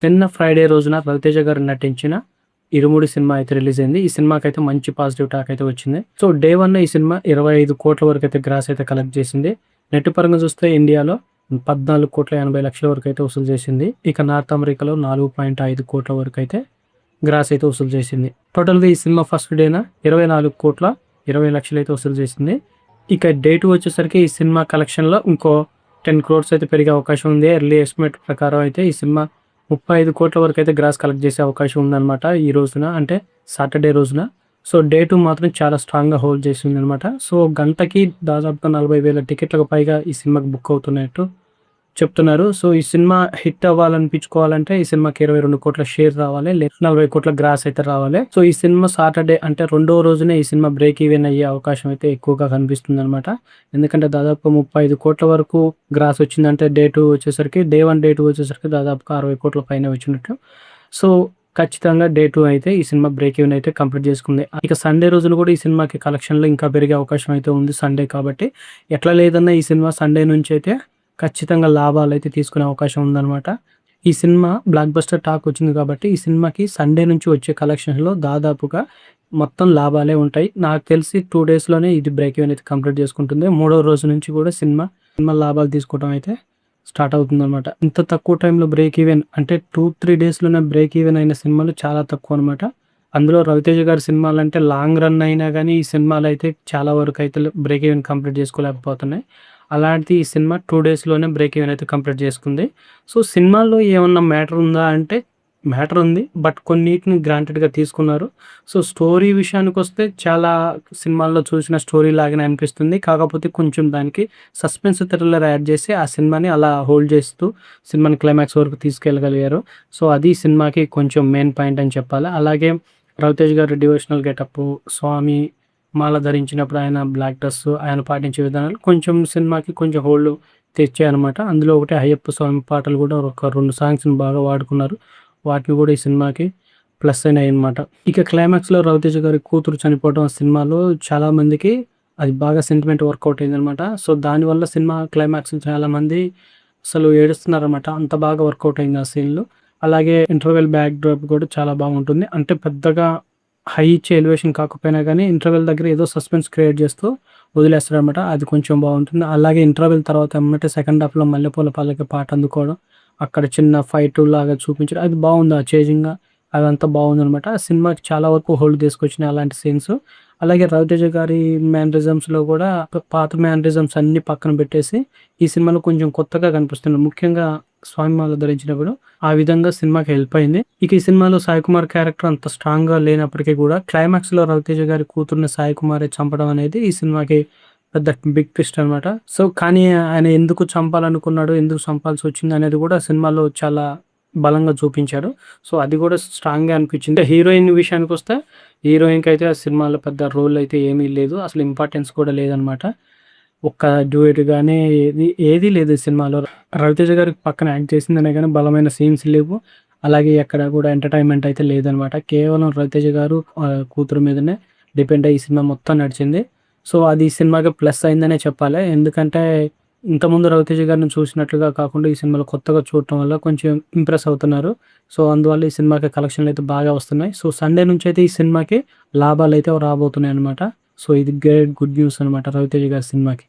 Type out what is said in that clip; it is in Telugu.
నిన్న ఫ్రైడే రోజున రవితేజ గారు నటించిన 'ఇరుముడి' సినిమా అయితే రిలీజ్ అయింది. ఈ సినిమాకైతే మంచి పాజిటివ్ టాక్ అయితే వచ్చింది. సో డే 1 ఈ సినిమా 25,00,00,000 వరకైతే గ్రాస్ అయితే కలెక్ట్ చేసింది. నెట్ పరంగా చూస్తే ఇండియాలో 14,80,00,000 వరకైతే వసూలు చేసింది. ఇక నార్త్ అమెరికాలో 4.5 కోట్ల వరకైతే గ్రాస్ అయితే వసూలు చేసింది. టోటల్‌గా ఈ సినిమా ఫస్ట్ డేన 24,20,00,000 అయితే వసూలు చేసింది. ఇక డే 2 వచ్చేసరికి ఈ సినిమా కలెక్షన్‌లో ఇంకో 10 క్రోర్స్ అయితే పెరిగే అవకాశం ఉంది. ఎర్లీ ఎస్టిమేట్ ప్రకారం అయితే ఈ సినిమా 35 కోట్ల వరకైతే గ్రాస్ కలెక్ట్ చేసే అవకాశం ఉందన్నమాట ఈ రోజున, అంటే సాటర్డే రోజున. సో డే 2 మాత్రం చాలా స్ట్రాంగ్‌గా హోల్డ్ చేసిందనమాట. సో గంటకి దాదాపుగా 40,000 టికెట్లకు పైగా ఈ సినిమాకి బుక్ అవుతున్నట్టు చెప్తున్నారు. సో ఈ సినిమా హిట్ అవ్వాలనిపించుకోవాలంటే ఈ సినిమాకి 22 కోట్ల షేర్ రావాలి. 40 కోట్ల గ్రాస్ అయితే రావాలి. సో ఈ సినిమా సాటర్డే అంటే రెండో రోజునే ఈ సినిమా బ్రేక్ ఈవెన్ అయ్యే అవకాశం అయితే ఎక్కువగా కనిపిస్తుందనమాట. ఎందుకంటే దాదాపు 35 కోట్ల వరకు గ్రాస్ వచ్చిందంటే డే 2 వచ్చేసరికి డే 1, డే 2 వచ్చేసరికి దాదాపుగా 60 కోట్ల పైనే వచ్చినట్టు. సో ఖచ్చితంగా డే 2 అయితే ఈ సినిమా బ్రేక్ ఈవెన్ అయితే కంప్లీట్ చేసుకుంది. ఇక సండే రోజున కూడా ఈ సినిమాకి కలెక్షన్‌లో ఇంకా పెరిగే అవకాశం అయితే ఉంది సండే కాబట్టి. ఎట్లా లేదన్నా ఈ సినిమా సండే నుంచి అయితే ఖచ్చితంగా లాభాలైతే తీసుకునే అవకాశం ఉందనమాట. ఈ సినిమా బ్లాక్ బస్టర్ టాక్ వచ్చింది కాబట్టి ఈ సినిమాకి సండే నుంచి వచ్చే కలెక్షన్స్‌లో దాదాపుగా మొత్తం లాభాలే ఉంటాయి. నాకు తెలిసి 2 డేస్‌లోనే ఇది బ్రేక్ ఈవెన్ అయితే కంప్లీట్ చేసుకుంటుంది. మూడో రోజు నుంచి కూడా సినిమా లాభాలు తీసుకోవడం అయితే స్టార్ట్ అవుతుందనమాట. ఇంత తక్కువ టైంలో బ్రేక్ ఈవెన్ అంటే 2, 3 డేస్‌లోనే బ్రేక్ ఈవెన్ అయిన సినిమాలు చాలా తక్కువ అనమాట. అందులో రవితేజ గారి సినిమాలంటే లాంగ్ రన్ అయినా గానీ ఈ సినిమాలైతే చాలా వరకు అయితే బ్రేక్ ఈవెన్ కంప్లీట్ చేసుకోలేకపోతున్నాయి. అలాంటిది ఈ సినిమా 2 డేస్‌లోనే బ్రేక్ ఈవెన్ అయితే కంప్లీట్ చేసుకుంది. సో సినిమాల్లో ఏమన్నా మ్యాటర్ ఉందా అంటే మ్యాటర్ ఉంది. బట్ కొన్నిటిని గ్రాంటెడ్‌గా తీసుకున్నారు. సో స్టోరీ విషయానికొస్తే చాలా సినిమాల్లో చూసిన స్టోరీ లాగానే అనిపిస్తుంది. కాకపోతే కొంచెం దానికి సస్పెన్స్ థ్రిల్లర్ యాడ్ చేసి ఆ సినిమాని అలా హోల్డ్ చేస్తూ సినిమాని క్లైమాక్స్ వరకు తీసుకెళ్ళగలిగారు. సో అది సినిమాకి కొంచెం మెయిన్ పాయింట్ అని చెప్పాలి. అలాగే రవితేజ గారి డివోషనల్ గెటప్పు, స్వామి మాల ధరించినప్పుడు ఆయన బ్లాక్ డ్రెస్సు, ఆయన పాటించే విధానాలు కొంచెం సినిమాకి కొంచెం హోల్డ్ తెచ్చాయనమాట. అందులో ఒకటి అయ్యప్ప స్వామి పాటలు కూడా ఒక 2 సాంగ్స్‌ని బాగా వాడుకున్నారు. వాటిని కూడా ఈ సినిమాకి ప్లస్ అయినాయనమాట. ఇక క్లైమాక్స్‌లో రవితేజ గారి కూతురు చనిపోవడం సినిమాలో చాలామందికి అది బాగా సెంటిమెంట్ వర్కౌట్ అయిందనమాట. సో దానివల్ల సినిమా క్లైమాక్స్ చాలామంది అసలు ఏడుస్తున్నారనమాట. అంత బాగా వర్కౌట్ అయింది ఆ సీన్‌లు. అలాగే ఇంటర్వెల్ బ్యాక్ డ్రాప్ కూడా చాలా బాగుంటుంది. అంటే పెద్దగా హై ఇచ్చే ఎలివేషన్ కాకపోయినా గానీ ఇంటర్వెల్ దగ్గర ఏదో సస్పెన్స్ క్రియేట్ చేస్తూ వదిలేస్తాడనమాట. అది కొంచెం బాగుంటుంది. అలాగే ఇంటర్వెల్ తర్వాత ఎమ్మటే సెకండ్ హాఫ్‌లో మల్లెపూల పల్లకి పాట అందుకోవడం, అక్కడ చిన్న ఫైటు లాగా చూపించడం అది బాగుంది. ఆ చేజింగ్ అదంతా బాగుందనమాట. ఆ సినిమాకి చాలా వరకు హోల్డ్ తీసుకొచ్చినాయి అలాంటి సీన్స్. అలాగే రవితేజ గారి మేనరిజమ్స్‌లో కూడా పాత మేనరిజమ్స్ అన్నీ పక్కన పెట్టేసి ఈ సినిమాలో కొంచెం కొత్తగా కనిపిస్తున్నాడు. ముఖ్యంగా స్వామిమాల ధరించినప్పుడు ఆ విధంగా సినిమాకి హెల్ప్ అయింది. ఇక ఈ సినిమాలో సాయి కుమార్ క్యారెక్టర్ అంత స్ట్రాంగ్‌గా లేనప్పటికీ కూడా క్లైమాక్స్‌లో రవితేజ గారి కూతుర్ని సాయి కుమారే చంపడం అనేది ఈ సినిమాకి పెద్ద బిగ్ ట్విస్ట్ అనమాట. సో కానీ ఆయన ఎందుకు చంపాలనుకున్నాడు, ఎందుకు చంపాల్సొచ్చింది అనేది కూడా సినిమాలో చాలా బలంగా చూపించారు. సో అది కూడా స్ట్రాంగ్‌గా అనిపించింది. హీరోయిన్ విషయానికొస్తే హీరోయిన్‌కైతే ఆ సినిమాలో పెద్ద రోల్ అయితే ఏమీ లేదు. అసలు ఇంపార్టెన్స్ కూడా లేదనమాట. ఒక్క డ్యూయెట్ గాని ఏది లేదు ఈ సినిమాలో. రవితేజ గారికి పక్కన యాక్ట్ చేసిందనే గాని బలమైన సీన్స్ లేవు. అలాగే ఎక్కడ కూడా ఎంటర్‌టైన్‌మెంట్ అయితే లేదనమాట. కేవలం రవితేజ గారు కూతురు మీదనే డిపెండ్ అయ్యి ఈ సినిమా మొత్తం నడిచింది. సో అది ఈ సినిమాకి ప్లస్ అయిందనే చెప్పాలి. ఎందుకంటే ఇంతకుముందు రవితేజ గారిని చూసినట్లుగా కాకుండా ఈ సినిమాలో కొత్తగా చూడటం వల్ల కొంచెం ఇంప్రెస్ అవుతున్నారు. సో అందువల్ల ఈ సినిమాకి కలెక్షన్‌లయితే బాగా వస్తున్నాయి. సో సండే నుంచయితే ఈ సినిమాకి లాభాలైతే రాబోతున్నాయన్నమాట. సో ఇది గుడ్ న్యూస్ అనమాట రవితేజ గారి సినిమాకి.